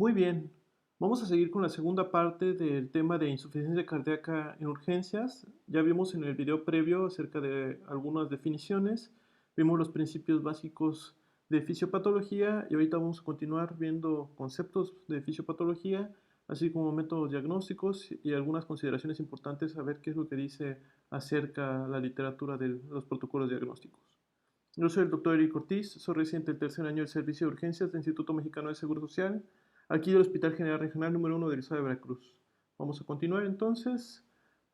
Muy bien, vamos a seguir con la segunda parte del tema de insuficiencia cardíaca en urgencias. Ya vimos en el video previo acerca de algunas definiciones, vimos los principios básicos de fisiopatología y ahorita vamos a continuar viendo conceptos de fisiopatología, así como métodos diagnósticos y algunas consideraciones importantes a ver qué es lo que dice acerca la literatura de los protocolos diagnósticos. Yo soy el doctor Eric Ortiz, soy residente del tercer año del Servicio de Urgencias del Instituto Mexicano de Seguro Social, aquí del Hospital General Regional número 1 del Estado de Veracruz. Vamos a continuar entonces.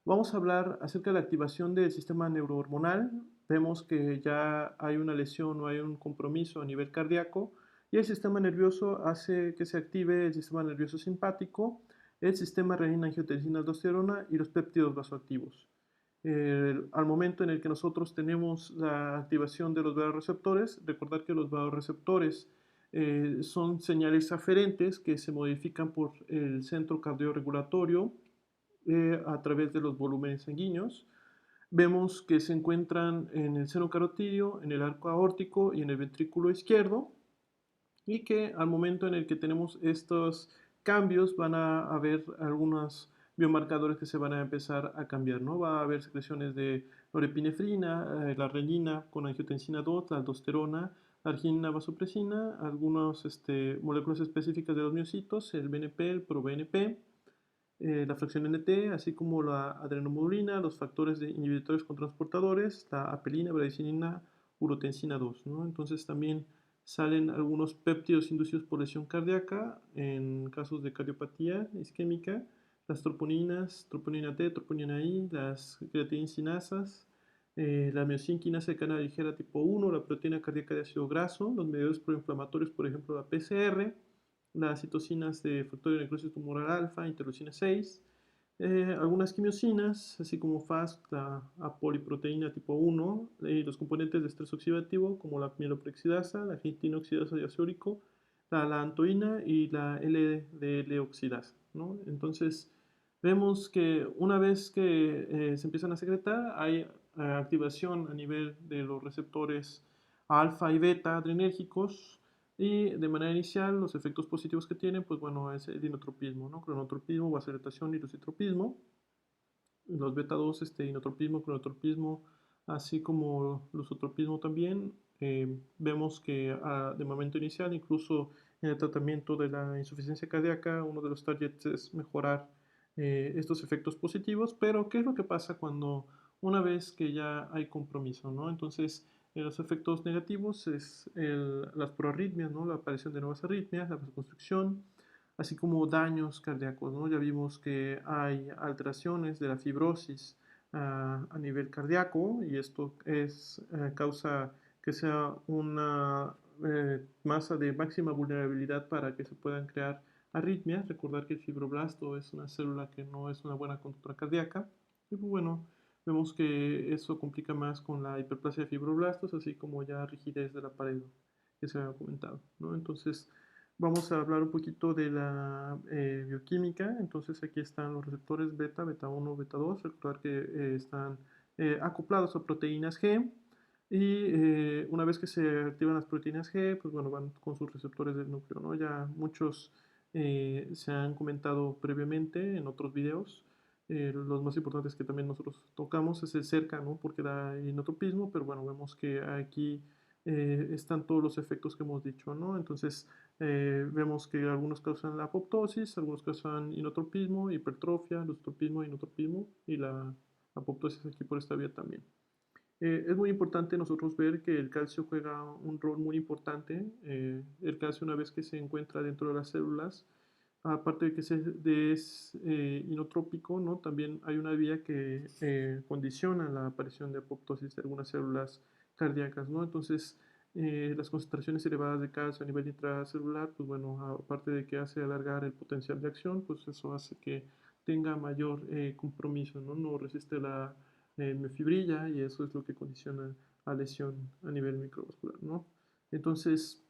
Vamos a hablar acerca de la activación del sistema neurohormonal. Vemos que ya hay una lesión o hay un compromiso a nivel cardíaco y el sistema nervioso hace que se active el sistema nervioso simpático, el sistema renina-angiotensina-aldosterona y los péptidos vasoactivos. Al momento en el que nosotros tenemos la activación de los vasoreceptores, recordar que los vasoreceptores son señales aferentes que se modifican por el centro cardiorregulatorio a través de los volúmenes sanguíneos. Vemos que se encuentran en el seno carotídeo, en el arco aórtico y en el ventrículo izquierdo, y que al momento en el que tenemos estos cambios van a haber algunos biomarcadores que se van a empezar a cambiar, ¿no? Va a haber secreciones de norepinefrina, la renina con angiotensina 2, la aldosterona, la arginina vasopresina, algunas moléculas específicas de los miocitos, el BNP, el proBNP, la fracción NT, así como la adrenomodulina, los factores de inhibidores con transportadores, la apelina, bradicinina, urotensina 2, ¿no? Entonces también salen algunos péptidos inducidos por lesión cardíaca en casos de cardiopatía isquémica, las troponinas, troponina T, troponina I, las creatinsinasas, la miosínquinasa de cadena ligera tipo 1, la proteína cardíaca de ácido graso, los mediadores proinflamatorios, por ejemplo, la PCR, las citocinas de factor de necrosis tumoral alfa, interleucina 6, algunas quimiosinas, así como FASP, la apoliproteína tipo 1, y los componentes de estrés oxidativo, como la mieloperoxidasa, la gentina oxidasa de ácido úrico, la lantoína y la LDL-oxidasa, ¿no? Entonces, vemos que una vez que se empiezan a secretar, hay activación a nivel de los receptores alfa y beta adrenérgicos, y de manera inicial, los efectos positivos que tienen, pues bueno, es el inotropismo, ¿no? Cronotropismo, vasodilatación y lucitropismo. Los beta 2, inotropismo, cronotropismo, así como lusotropismo también. Vemos que de momento inicial, incluso en el tratamiento de la insuficiencia cardíaca, uno de los targets es mejorar estos efectos positivos, pero ¿qué es lo que pasa cuando una vez que ya hay compromiso, ¿no? Entonces, los efectos negativos es las proarritmias, ¿no? La aparición de nuevas arritmias, la vasoconstricción, así como daños cardíacos, ¿no? Ya vimos que hay alteraciones de la fibrosis a nivel cardíaco y esto causa que sea una masa de máxima vulnerabilidad para que se puedan crear arritmias. Recordar que el fibroblasto es una célula que no es una buena conductora cardíaca y pues bueno, vemos que eso complica más con la hiperplasia de fibroblastos, así como ya rigidez de la pared que se había comentado, ¿no? Entonces, vamos a hablar un poquito de la bioquímica. Entonces, aquí están los receptores beta, beta 1, beta 2. Recordar que están acoplados a proteínas G. Y una vez que se activan las proteínas G, pues bueno, van con sus receptores del núcleo, ¿no? Ya muchos se han comentado previamente en otros videos. Los más importantes que también nosotros tocamos es el cerca, ¿no? Porque da inotropismo, pero bueno, vemos que aquí están todos los efectos que hemos dicho, ¿no? Entonces, vemos que algunos causan la apoptosis, algunos causan inotropismo, hipertrofia, lusotropismo, inotropismo y la apoptosis aquí por esta vía también. Es muy importante nosotros ver que el calcio juega un rol muy importante. El calcio, una vez que se encuentra dentro de las células, aparte de que es inotrópico, ¿no? También hay una vía que condiciona la aparición de apoptosis de algunas células cardíacas, ¿no? Entonces, las concentraciones elevadas de calcio a nivel intracelular, pues bueno, aparte de que hace alargar el potencial de acción, pues eso hace que tenga mayor compromiso, ¿no? No resiste la miofibrilla y eso es lo que condiciona la lesión a nivel microvascular, ¿no? Entonces,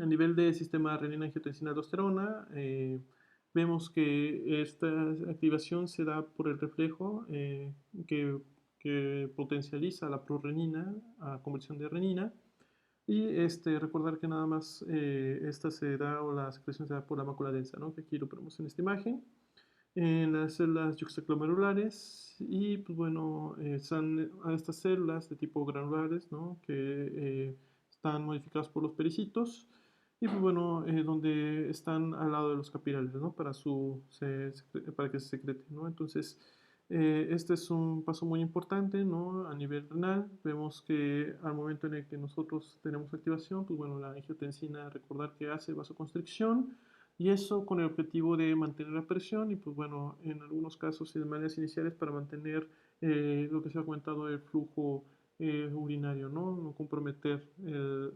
a nivel de sistema renina-angiotensina-aldosterona, vemos que esta activación se da por el reflejo que potencializa la prorenina a conversión de renina. Y recordar que nada más esta se da o la secreción se da por la mácula densa, ¿no? Que aquí lo ponemos en esta imagen en las células yuxtaclomerulares y pues bueno, están a estas células de tipo granulares, ¿no? Que están modificadas por los pericitos y pues bueno, donde están al lado de los capilares, ¿no? Para que se secrete, ¿no? Entonces, este es un paso muy importante, ¿no? A nivel renal, vemos que al momento en el que nosotros tenemos activación, pues bueno, la angiotensina, recordar que hace vasoconstricción, y eso con el objetivo de mantener la presión y pues bueno, en algunos casos y de maneras iniciales para mantener lo que se ha comentado el flujo urinario, ¿no? No comprometer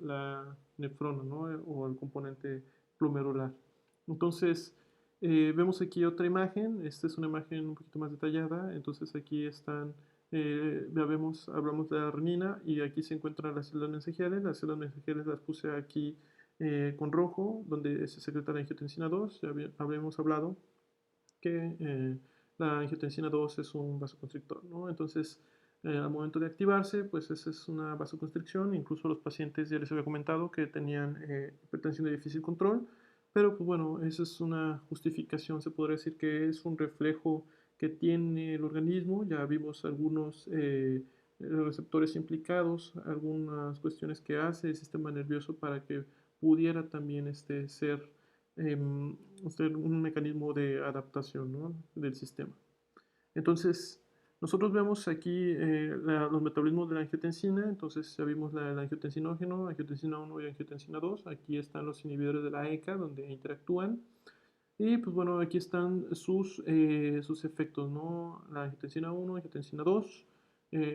la nefrona, ¿no? O el componente glomerular. Entonces, vemos aquí otra imagen, esta es una imagen un poquito más detallada, entonces aquí están, ya vemos, hablamos de la renina y aquí se encuentran las células mensajeras las puse aquí con rojo, donde se secreta la angiotensina 2. Ya habíamos hablado que la angiotensina 2 es un vasoconstrictor, ¿no? Entonces, al momento de activarse, pues esa es una vasoconstricción. Incluso los pacientes ya les había comentado que tenían hipertensión de difícil control, pero pues bueno, esa es una justificación, se podría decir que es un reflejo que tiene el organismo. Ya vimos algunos receptores implicados, algunas cuestiones que hace el sistema nervioso para que pudiera también ser un mecanismo de adaptación, ¿no? Del sistema. Entonces, nosotros vemos aquí los metabolismos de la angiotensina, entonces ya vimos la angiotensinógeno, angiotensina 1 y angiotensina 2, aquí están los inhibidores de la ECA donde interactúan, y pues bueno, aquí están sus efectos, ¿no? La angiotensina 1, angiotensina 2,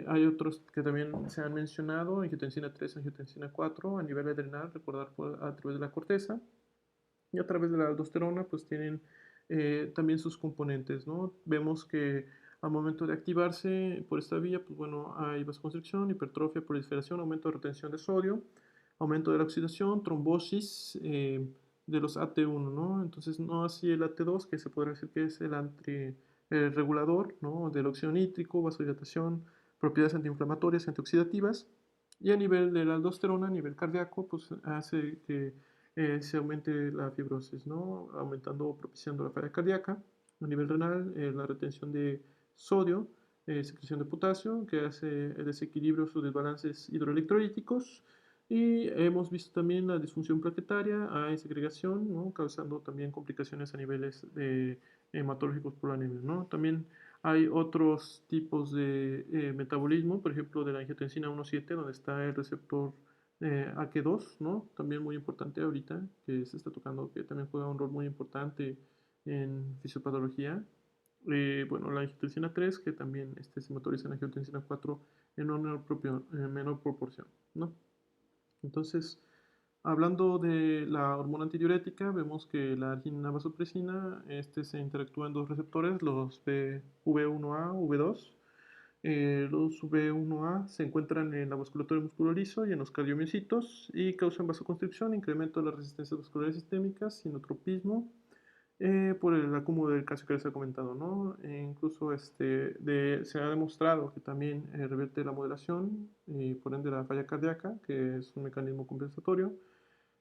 hay otros que también se han mencionado, angiotensina 3, angiotensina 4, a nivel adrenal, recordar a través de la corteza, y a través de la aldosterona pues tienen también sus componentes, ¿no? Vemos que al momento de activarse por esta vía, pues bueno, hay vasoconstricción, hipertrofia, proliferación, aumento de retención de sodio, aumento de la oxidación, trombosis de los AT1, ¿no? Entonces no así el AT2, que se podría decir que es el regulador, ¿no? Del óxido nítrico, vasodilatación, propiedades antiinflamatorias, antioxidativas, y a nivel de la aldosterona, a nivel cardíaco, pues hace que se aumente la fibrosis, ¿no? Aumentando o propiciando la falla cardíaca. A nivel renal, la retención de sodio, secreción de potasio, que hace desequilibrios o desbalances hidroelectrolíticos. Y hemos visto también la disfunción plaquetaria, hay segregación, ¿no? Causando también complicaciones a niveles hematológicos por la anemia, ¿no? También hay otros tipos de metabolismo, por ejemplo, de la angiotensina 1,7, donde está el receptor AQ2, ¿no? También muy importante ahorita, que se está tocando, que también juega un rol muy importante en fisiopatología. Bueno, la angiotensina 3, que también se motoriza en la angiotensina 4 en menor proporción, ¿no? Entonces, hablando de la hormona antidiurética, vemos que la arginina vasopresina se interactúa en dos receptores, los V1A, V2. Los V1A se encuentran en la vasculatura muscular liso y en los cardiomiocitos y causan vasoconstricción, incremento de las resistencias vasculares sistémicas, sinotropismo, por el acúmulo del calcio que les he comentado, ¿no? Incluso se ha demostrado que también revierte la moderación y por ende la falla cardíaca, que es un mecanismo compensatorio.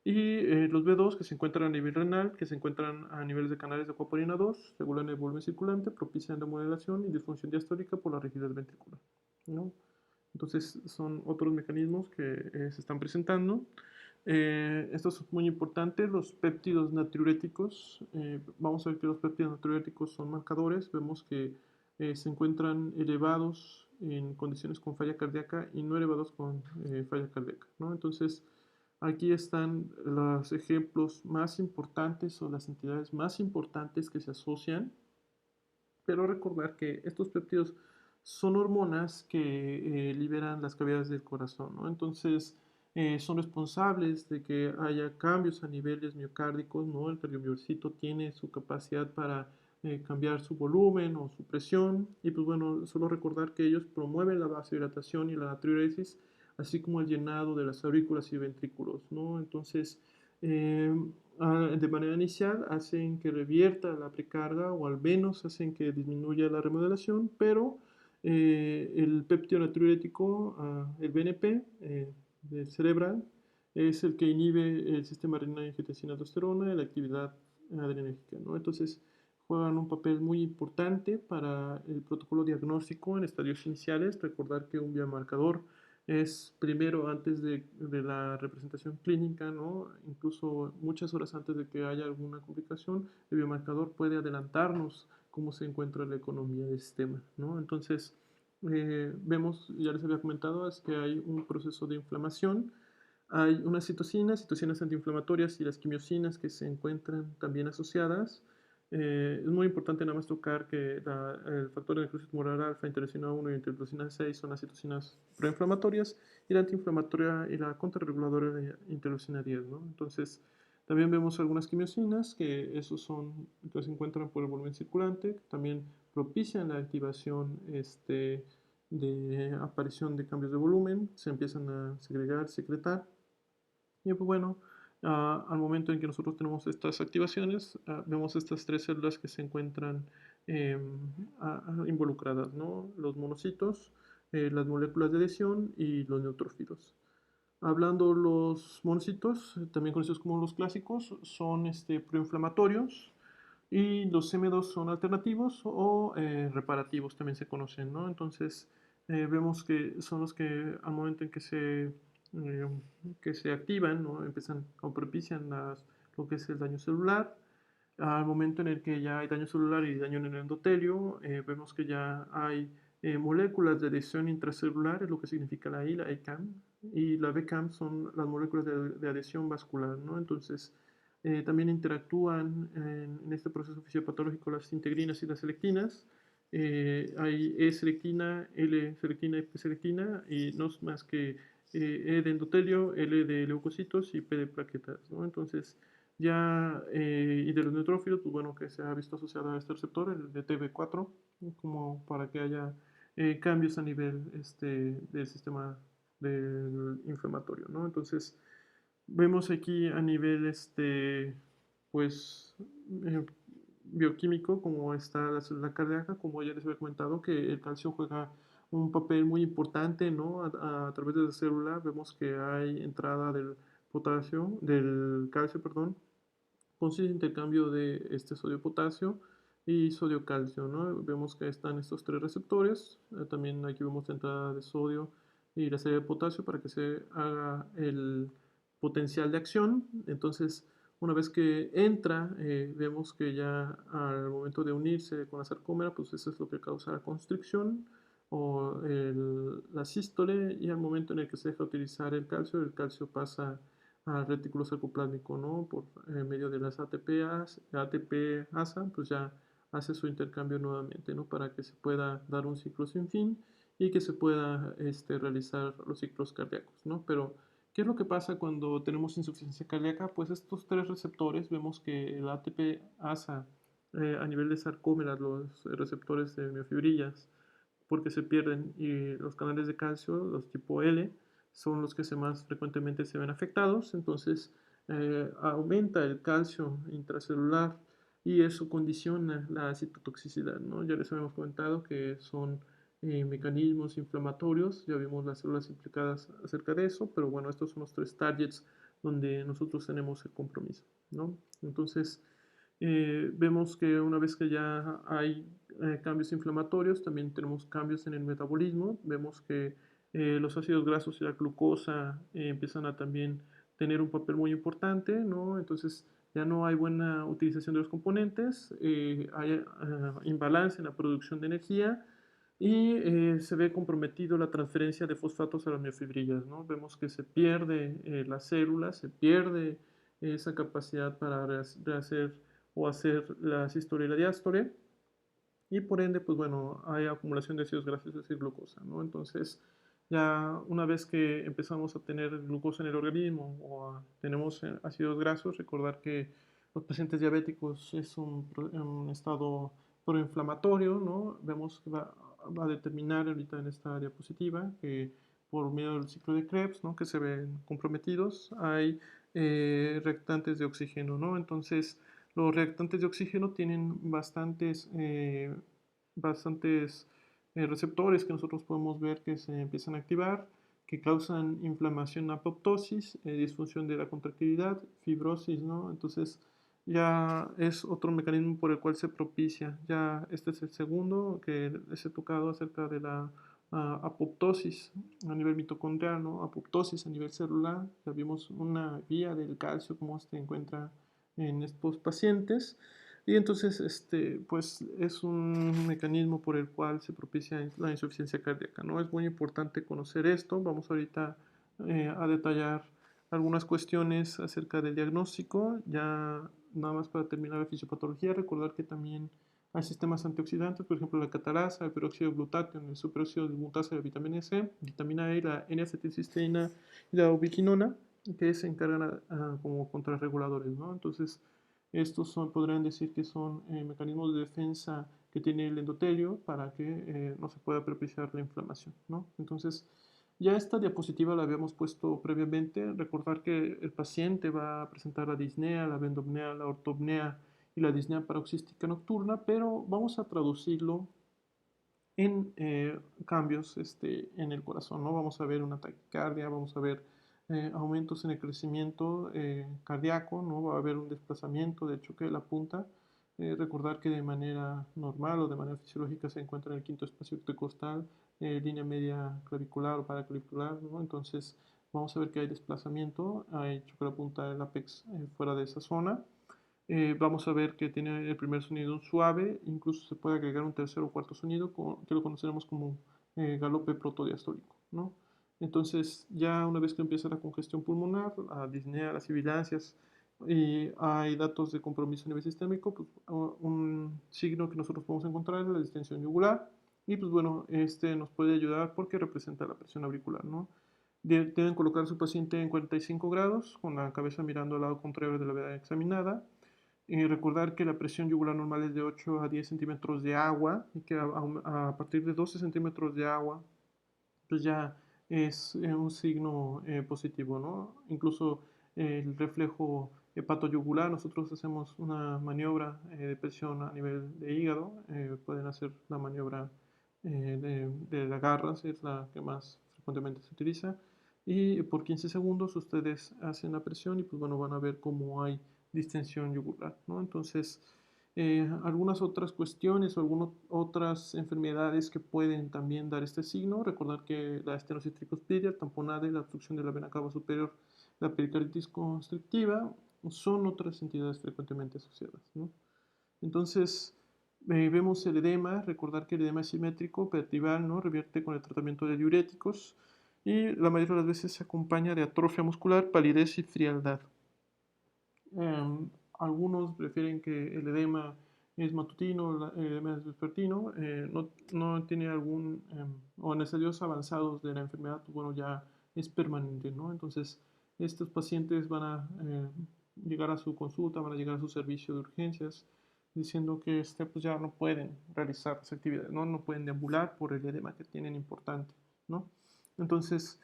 Y los B2 que se encuentran a nivel renal, que se encuentran a niveles de canales de acuaporina 2, regulan el volumen circulante, propician la modulación y disfunción diastólica por la rigidez ventricular, ¿no? Entonces son otros mecanismos que se están presentando. Esto es muy importante, los péptidos natriuréticos. Vamos a ver que los péptidos natriuréticos son marcadores. Vemos que se encuentran elevados en condiciones con falla cardíaca y no elevados con falla cardíaca, ¿no? Entonces, aquí están los ejemplos más importantes o las entidades más importantes que se asocian, pero recordar que estos péptidos son hormonas que liberan las cavidades del corazón, ¿no? Entonces, son responsables de que haya cambios a niveles miocárdicos, ¿no? El cardiomiocito tiene su capacidad para cambiar su volumen o su presión, y pues bueno, solo recordar que ellos promueven la vasodilatación y la natriuresis, así como el llenado de las aurículas y ventrículos, ¿no? Entonces, eh, de manera inicial hacen que revierta la precarga o al menos hacen que disminuya la remodelación, pero el péptido natriurético, el BNP del cerebral, es el que inhibe el sistema renina-angiotensina-aldosterona y la actividad adrenérgica, ¿no? Entonces, juegan un papel muy importante para el protocolo diagnóstico en estadios iniciales. Recordar que un biomarcador es primero antes de la representación clínica, ¿no? Incluso muchas horas antes de que haya alguna complicación, el biomarcador puede adelantarnos cómo se encuentra la economía del sistema, ¿no? Entonces, vemos, ya les había comentado, es que hay un proceso de inflamación, hay unas citocinas antiinflamatorias y las quimiosinas que se encuentran también asociadas. Es muy importante nada más tocar que el factor de necrosis tumoral alfa, interleucina 1 y interleucina 6 son las citocinas proinflamatorias y la antiinflamatoria y la contrarreguladora de interleucina 10, ¿no? Entonces, también vemos algunas quimiosinas que esos son, que se encuentran por el volumen circulante, que también propician la activación de aparición de cambios de volumen, se empiezan a segregar, secretar. Y pues bueno, al momento en que nosotros tenemos estas activaciones, vemos estas tres células que se encuentran eh, involucradas, ¿no? Los monocitos, las moléculas de adhesión y los neutrófilos. Hablando los monocitos, también conocidos como los clásicos, son proinflamatorios y los M2 son alternativos o reparativos, también se conocen, ¿no? Entonces, vemos que son los que al momento en que se activan, ¿no? Empiezan o propician lo que es el daño celular. Al momento en el que ya hay daño celular y daño en el endotelio, vemos que ya hay moléculas de adhesión intracelular, es lo que significa la I, la ECAM, y la BCAM son las moléculas de adhesión vascular, ¿no? Entonces, también interactúan en este proceso fisiopatológico las integrinas y las selectinas. Hay E-selectina, L-selectina y P-selectina, y no es más que E de endotelio, L de leucocitos y P de plaquetas, ¿no? Entonces, ya, y de los neutrófilos, pues bueno, que se ha visto asociado a este receptor, el de TB4, como para que haya cambios a nivel del sistema del inflamatorio, ¿no? Entonces, vemos aquí a nivel, pues, eh, bioquímico, como está la célula cardíaca, como ya les había comentado, que el calcio juega un papel muy importante, ¿no? A través de la célula vemos que hay entrada del potasio, del calcio, perdón, consiste en intercambio de este sodio-potasio y sodio-calcio, ¿no? Vemos que están estos tres receptores, también aquí vemos la entrada de sodio y la salida de potasio para que se haga el potencial de acción. Entonces, una vez que entra, vemos que ya al momento de unirse con la sarcómera, pues eso es lo que causa la constricción o la sístole, y al momento en el que se deja utilizar el calcio pasa al retículo sarcoplásmico, ¿no? Por medio de las ATP-ASA, pues ya hace su intercambio nuevamente, ¿no? Para que se pueda dar un ciclo sin fin y que se pueda realizar los ciclos cardíacos, ¿no? Pero, ¿qué es lo que pasa cuando tenemos insuficiencia cardíaca? Pues estos tres receptores, vemos que el ATP-ASA a nivel de sarcómeras, los receptores de miofibrillas, porque se pierden, y los canales de calcio, los tipo L, son los que más frecuentemente se ven afectados. Entonces, aumenta el calcio intracelular y eso condiciona la citotoxicidad, ¿no? Ya les habíamos comentado que son mecanismos inflamatorios, ya vimos las células implicadas acerca de eso, pero bueno, estos son los tres targets donde nosotros tenemos el compromiso, ¿no? Entonces, vemos que una vez que ya hay cambios inflamatorios, también tenemos cambios en el metabolismo. Vemos que los ácidos grasos y la glucosa empiezan a también tener un papel muy importante, ¿no? Entonces ya no hay buena utilización de los componentes, hay imbalance en la producción de energía y se ve comprometido la transferencia de fosfatos a las miofibrillas, ¿no? Vemos que se pierde la célula, se pierde esa capacidad para rehacer o hacer la sístole y la diástole, y por ende, pues bueno, hay acumulación de ácidos grasos, es decir, glucosa, ¿no? Entonces, ya una vez que empezamos a tener glucosa en el organismo o tenemos ácidos grasos, recordar que los pacientes diabéticos es un estado proinflamatorio, ¿no? Vemos que va a determinar ahorita en esta diapositiva que por medio del ciclo de Krebs, ¿no? Que se ven comprometidos, hay reactantes de oxígeno, ¿no? Entonces, los reactantes de oxígeno tienen bastantes receptores que nosotros podemos ver que se empiezan a activar. que causan inflamación, apoptosis, disfunción de la contractilidad, fibrosis, ¿no? Entonces ya es otro mecanismo por el cual se propicia. Ya este es el segundo que les he tocado acerca de la apoptosis a nivel mitocondrial, ¿no? Apoptosis a nivel celular. Ya vimos una vía del calcio, cómo se encuentra en estos pacientes. Y entonces, pues es un mecanismo por el cual se propicia la insuficiencia cardíaca, ¿no? Es muy importante conocer esto. Vamos ahorita a detallar algunas cuestiones acerca del diagnóstico. Ya nada más para terminar la fisiopatología, recordar que también hay sistemas antioxidantes, por ejemplo la catalasa, el peróxido de glutatio, el superóxido de glutasa, la vitamina C, vitamina E, la N-acetilcisteína y la ubiquinona, que se encargan como contrarreguladores, ¿no? Entonces, estos podrían decir que son mecanismos de defensa que tiene el endotelio para que no se pueda propiciar la inflamación, ¿no? Entonces, ya esta diapositiva la habíamos puesto previamente. Recordar que el paciente va a presentar la disnea, la vendopnea, la ortopnea y la disnea paroxística nocturna, pero vamos a traducirlo en cambios en el corazón, ¿no? Vamos a ver una taquicardia, vamos a ver aumentos en el crecimiento cardíaco, ¿no? Va a haber un desplazamiento del choque de la punta. Recordar que de manera normal o de manera fisiológica se encuentra en el quinto espacio intercostal, línea media clavicular o paraclavicular, ¿no? Entonces vamos a ver que hay desplazamiento, hay choque de la punta del ápex fuera de esa zona. Vamos a ver que tiene el primer sonido suave, incluso se puede agregar un tercer o cuarto sonido que lo conoceremos como galope protodiastólico, ¿no? Entonces, ya una vez que empieza la congestión pulmonar, la disnea, las sibilancias, y hay datos de compromiso a nivel sistémico, pues, un signo que nosotros podemos encontrar es la distensión yugular, y pues bueno, este nos puede ayudar porque representa la presión auricular, ¿no? Deben colocar a su paciente en 45 grados, con la cabeza mirando al lado contrario de la vereda examinada, recordar que la presión yugular normal es de 8 a 10 centímetros de agua y que a partir de 12 centímetros de agua, pues ya es un signo positivo, ¿no? Incluso el reflejo hepatoyugular, nosotros hacemos una maniobra de presión a nivel de hígado, pueden hacer la maniobra de las garras, es la que más frecuentemente se utiliza, y por 15 segundos ustedes hacen la presión y pues bueno, van a ver cómo hay distensión yugular, ¿no? Entonces, algunas otras cuestiones o algunas otras enfermedades que pueden también dar este signo. Recordar que la estenosis tricuspidia, tamponade, la obstrucción de la vena cava superior, la pericarditis constrictiva son otras entidades frecuentemente asociadas, ¿no? Entonces, vemos el edema. Recordar que el edema es simétrico, vertebral, ¿no? Revierte con el tratamiento de diuréticos y la mayoría de las veces se acompaña de atrofia muscular, palidez y frialdad. Algunos prefieren que el edema es matutino, el edema es vespertino, no tiene algún, o en estadios avanzados de la enfermedad, pues bueno, ya es permanente, ¿no? Entonces, estos pacientes van a llegar a su consulta, van a llegar a su servicio de urgencias, diciendo que pues ya no pueden realizar las actividades, ¿no? No pueden deambular por el edema que tienen importante, ¿no? Entonces,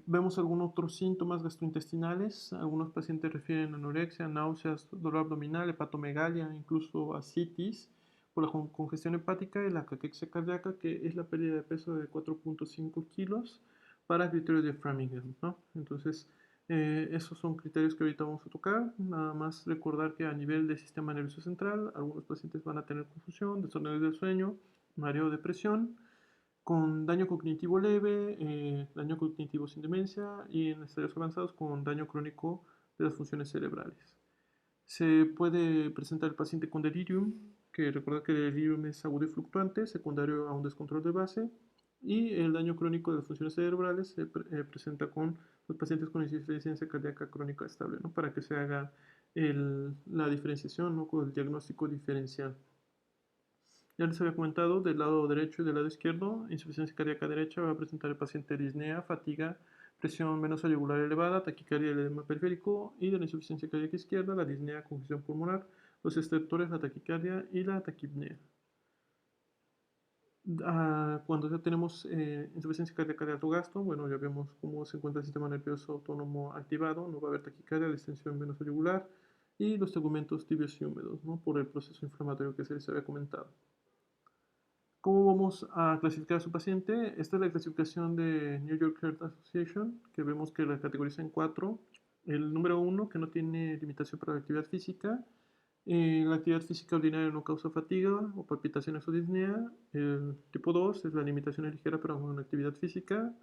vemos algunos otros síntomas gastrointestinales. Algunos pacientes refieren a anorexia, náuseas, dolor abdominal, hepatomegalia, incluso ascitis por la congestión hepática y la caquexia cardíaca, que es la pérdida de peso de 4.5 kilos para criterios de Framingham, ¿no? Entonces, esos son criterios que ahorita vamos a tocar. Nada más recordar que a nivel del sistema nervioso central, algunos pacientes van a tener confusión, desórdenes del sueño, mareo, depresión, con daño cognitivo leve, daño cognitivo sin demencia y en estadios avanzados con daño crónico de las funciones cerebrales. Se puede presentar el paciente con delirium, que recuerda que el delirium es agudo y fluctuante, secundario a un descontrol de base, y el daño crónico de las funciones cerebrales se presenta con los pacientes con insuficiencia cardíaca crónica estable, ¿no? Para que se haga la diferenciación, ¿no? Con el diagnóstico diferencial. Ya les había comentado, del lado derecho y del lado izquierdo, insuficiencia cardíaca derecha va a presentar el paciente disnea, fatiga, presión venosa yugular elevada, taquicardia y edema periférico, y de la insuficiencia cardíaca izquierda, la disnea, congestión pulmonar, los estertores, la taquicardia y la taquipnea. Cuando ya tenemos insuficiencia cardíaca de alto gasto, bueno, ya vemos cómo se encuentra el sistema nervioso autónomo activado, no va a haber taquicardia, distensión venosa yugular y los tegumentos tibios y húmedos, ¿no? Por el proceso inflamatorio que se les había comentado. ¿Cómo vamos a clasificar a su paciente? Esta es la clasificación de New York Heart Association, que vemos que la categoriza en cuatro. El número uno, que no tiene limitación para la actividad física. La actividad física ordinaria no causa fatiga o palpitaciones o disnea. El tipo 2 es la limitación ligera pero con actividad física.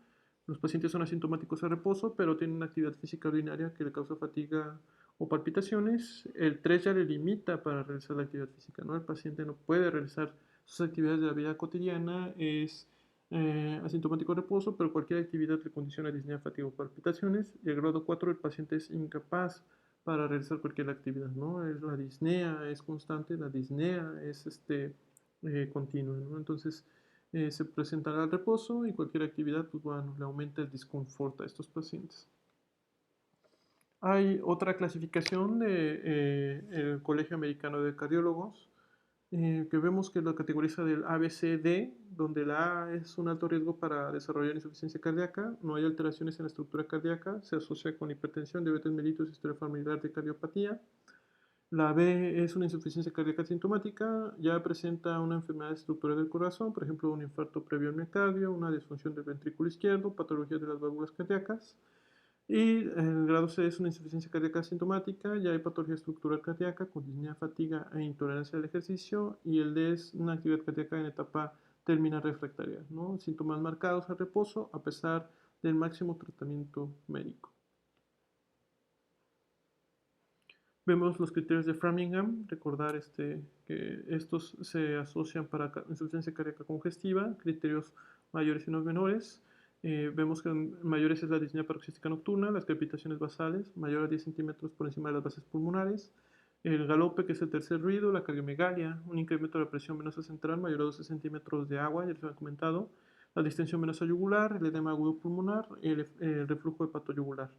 Los pacientes son asintomáticos a reposo, pero tienen una actividad física ordinaria que le causa fatiga o palpitaciones. El 3 ya le limita para realizar la actividad física, ¿no? El paciente no puede realizar sus actividades de la vida cotidiana, es asintomático a reposo, pero cualquier actividad le condiciona disnea, fatiga o palpitaciones. Y el grado 4, el paciente es incapaz para realizar cualquier actividad, ¿no? La disnea es constante, la disnea es continua, ¿no? Entonces se presentará al reposo y cualquier actividad, pues bueno, le aumenta el disconfort a estos pacientes. Hay otra clasificación de el Colegio Americano de Cardiólogos, que vemos que lo categoriza del ABCD, donde la A es un alto riesgo para desarrollar insuficiencia cardíaca, no hay alteraciones en la estructura cardíaca, se asocia con hipertensión, diabetes mellitus, historia familiar de cardiopatía. La B es una insuficiencia cardíaca sintomática, ya presenta una enfermedad estructural del corazón, por ejemplo, un infarto previo al miocardio, una disfunción del ventrículo izquierdo, patología de las válvulas cardíacas. Y el grado C es una insuficiencia cardíaca sintomática, ya hay patología estructural cardíaca con disnea, fatiga e intolerancia al ejercicio. Y el D es una actividad cardíaca en etapa terminal refractaria, ¿no? Síntomas marcados al reposo a pesar del máximo tratamiento médico. Vemos los criterios de Framingham, recordar que estos se asocian para insuficiencia cardíaca congestiva, criterios mayores y no menores. Vemos que en mayores es la disnea paroxística nocturna, las crepitaciones basales, mayor a 10 centímetros por encima de las bases pulmonares, el galope, que es el tercer ruido, la cardiomegalia, un incremento de la presión venosa central mayor a 12 centímetros de agua, ya les había comentado, la distensión venosa yugular, el edema agudo pulmonar, el reflujo hepatoyugular.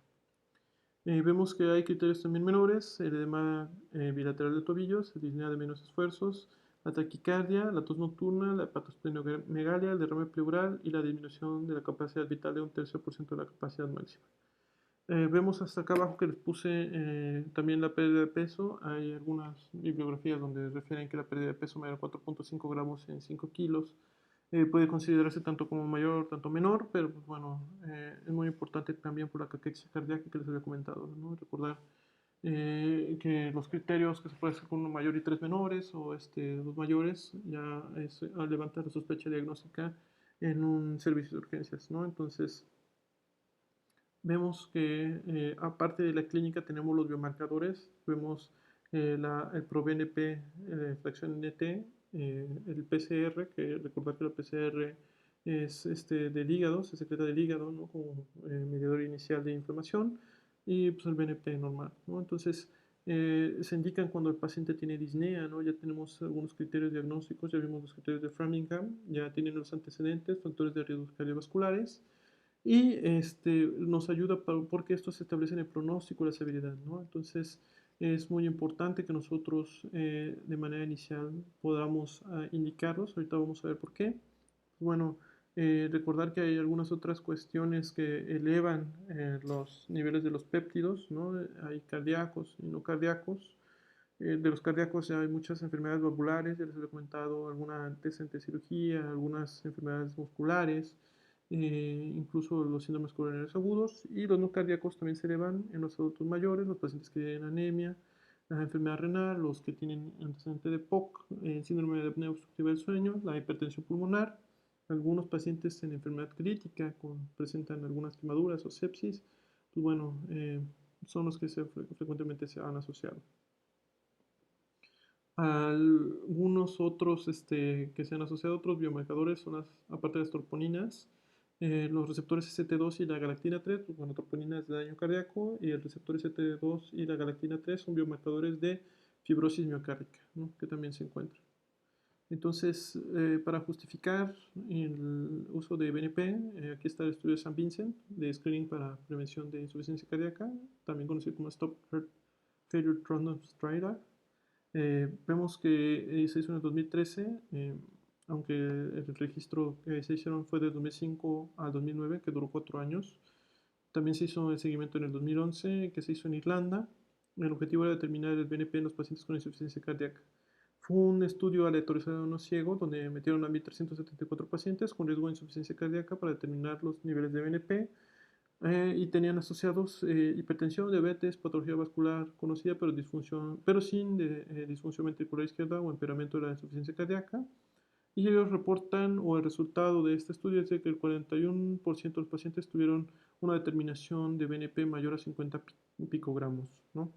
Vemos que hay criterios también menores, el edema bilateral de tobillos, la disnea de menos esfuerzos, la taquicardia, la tos nocturna, la hepatosplenomegalia, el derrame pleural y la disminución de la capacidad vital de 1/3% de la capacidad máxima. Vemos hasta acá abajo que les puse también la pérdida de peso. Hay algunas bibliografías donde refieren que la pérdida de peso mayor a 4.5 gramos en 5 kilos puede considerarse tanto como mayor, tanto menor, pero pues, bueno, es muy importante también por la caquexia cardíaca que les había comentado, ¿no? Recordar que los criterios que se puede hacer con uno mayor y tres menores o dos mayores ya es levantar la sospecha diagnóstica en un servicio de urgencias, ¿no? Entonces vemos que aparte de la clínica tenemos los biomarcadores, vemos el ProBNP, fracción NT, el PCR, que recordar que el PCR es del hígado, se secreta del hígado, ¿no? Como mediador inicial de inflamación, y pues el BNP normal, ¿no? Entonces se indican cuando el paciente tiene disnea, ¿no? Ya tenemos algunos criterios diagnósticos, ya vimos los criterios de Framingham, ya tienen los antecedentes, factores de riesgo cardiovasculares, y nos ayuda porque esto se establece en el pronóstico y la severidad, ¿no? Entonces es muy importante que nosotros de manera inicial podamos indicarlos. Ahorita vamos a ver por qué. Bueno, recordar que hay algunas otras cuestiones que elevan los niveles de los péptidos, ¿no? Hay cardíacos y no cardíacos. De los cardíacos ya hay muchas enfermedades valvulares, ya les he comentado alguna antecedente de cirugía, algunas enfermedades musculares, incluso los síndromes coronarios agudos, y los no cardíacos también se elevan en los adultos mayores, los pacientes que tienen anemia, la enfermedad renal, los que tienen antecedente de POC, síndrome de apnea obstructiva del sueño, la hipertensión pulmonar, algunos pacientes en enfermedad crítica presentan algunas quemaduras o sepsis, pues bueno, son los que frecuentemente se han asociado. Algunos otros que se han asociado a otros biomarcadores son aparte de las troponinas, los receptores ST2 y la galactina 3, pues, bueno, troponina es de daño cardíaco y el receptor ST2 y la galactina 3 son biomarcadores de fibrosis miocárdica, ¿no? Que también se encuentran. Entonces, para justificar el uso de BNP, aquí está el estudio de St. Vincent de screening para prevención de insuficiencia cardíaca, también conocido como Stop Heart Failure Trial. Vemos que se hizo en el 2013, aunque el registro que se hicieron fue de 2005 al 2009, que duró 4 años. También se hizo el seguimiento en el 2011, que se hizo en Irlanda. El objetivo era determinar el BNP en los pacientes con insuficiencia cardíaca. un estudio aleatorizado no ciego donde metieron a 1.374 pacientes con riesgo de insuficiencia cardíaca para determinar los niveles de BNP y tenían asociados hipertensión, diabetes, patología vascular conocida, pero, pero sin disfunción ventricular izquierda o empeoramiento de la insuficiencia cardíaca. Y ellos reportan, o el resultado de este estudio es de que el 41% de los pacientes tuvieron una determinación de BNP mayor a 50 picogramos, ¿no?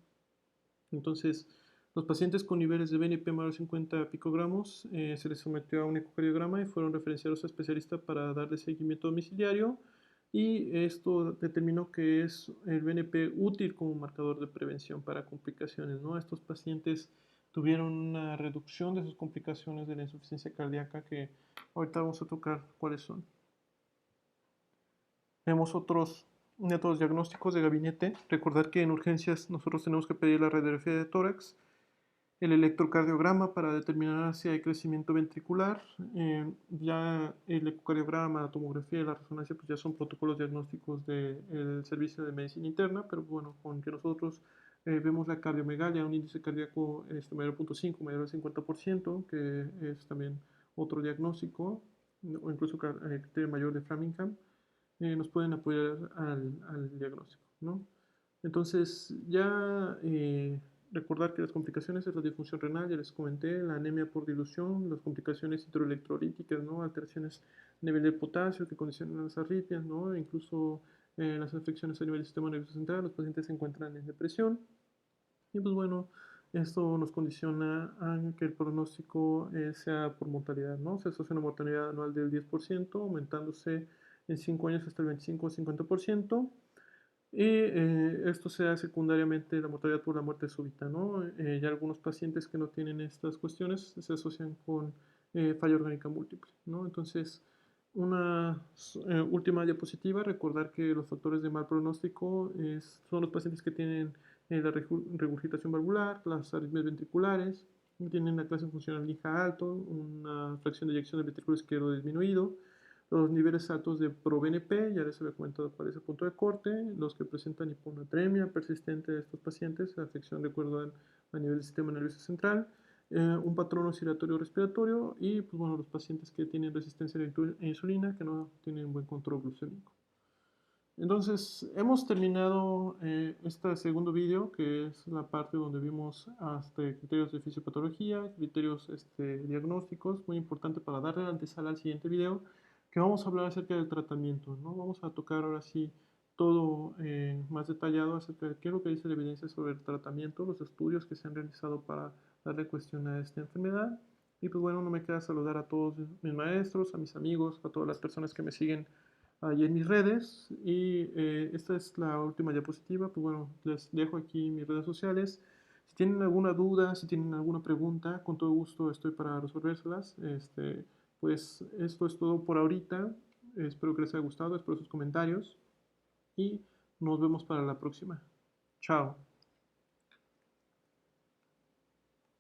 Entonces, los pacientes con niveles de BNP mayor a 50 picogramos se les sometió a un ecocardiograma y fueron referenciados a especialistas para darle seguimiento domiciliario y esto determinó que es el BNP útil como marcador de prevención para complicaciones, ¿no? Estos pacientes tuvieron una reducción de sus complicaciones de la insuficiencia cardíaca que ahorita vamos a tocar cuáles son. Tenemos otros métodos diagnósticos de gabinete. Recordar que en urgencias nosotros tenemos que pedir la radiografía de tórax, el electrocardiograma para determinar si hay crecimiento ventricular, ya el ecocardiograma, la tomografía y la resonancia pues ya son protocolos diagnósticos del servicio de medicina interna, pero bueno, con que nosotros vemos la cardiomegalia, un índice cardíaco mayor a 0.5, mayor al 50%, que es también otro diagnóstico, o incluso criterio mayor de Framingham, nos pueden apoyar al diagnóstico, ¿no? Entonces, ya recordar que las complicaciones es la disfunción renal, ya les comenté, la anemia por dilución, las complicaciones hidroelectrolíticas, ¿no? Alteraciones a nivel de potasio que condicionan las arritmias, ¿no? E incluso las afecciones a nivel del sistema nervioso central, los pacientes se encuentran en depresión. Y pues bueno, esto nos condiciona a que el pronóstico sea por mortalidad, ¿no? Se asocia una mortalidad anual del 10%, aumentándose en 5 años hasta el 25 o 50%. Y esto se da secundariamente la mortalidad por la muerte súbita, ¿no? Ya algunos pacientes que no tienen estas cuestiones se asocian con falla orgánica múltiple, ¿no? Entonces, una última diapositiva, recordar que los factores de mal pronóstico son los pacientes que tienen la regurgitación valvular, las arritmias ventriculares, tienen una clase funcional lija alto, una fracción de eyección del ventrículo izquierdo disminuido, los niveles altos de ProBNP, ya les había comentado cuál es el punto de corte, los que presentan hiponatremia persistente de estos pacientes, afección de acuerdo a nivel del sistema nervioso central, un patrón oscilatorio respiratorio y pues, bueno, los pacientes que tienen resistencia a la insulina, que no tienen buen control glucémico. Entonces, hemos terminado este segundo vídeo, que es la parte donde vimos hasta criterios de fisiopatología, criterios diagnósticos, muy importante para darle antesala al siguiente video, que vamos a hablar acerca del tratamiento, ¿no? Vamos a tocar ahora sí todo más detallado acerca de qué es lo que dice la evidencia sobre el tratamiento, los estudios que se han realizado para darle cuestión a esta enfermedad. Y pues bueno, no me queda saludar a todos mis maestros, a mis amigos, a todas las personas que me siguen ahí en mis redes. Y esta es la última diapositiva. Pues bueno, les dejo aquí mis redes sociales. Si tienen alguna duda, si tienen alguna pregunta, con todo gusto estoy para resolvérselas. Pues esto es todo por ahorita. Espero que les haya gustado, espero sus comentarios y nos vemos para la próxima. Chao.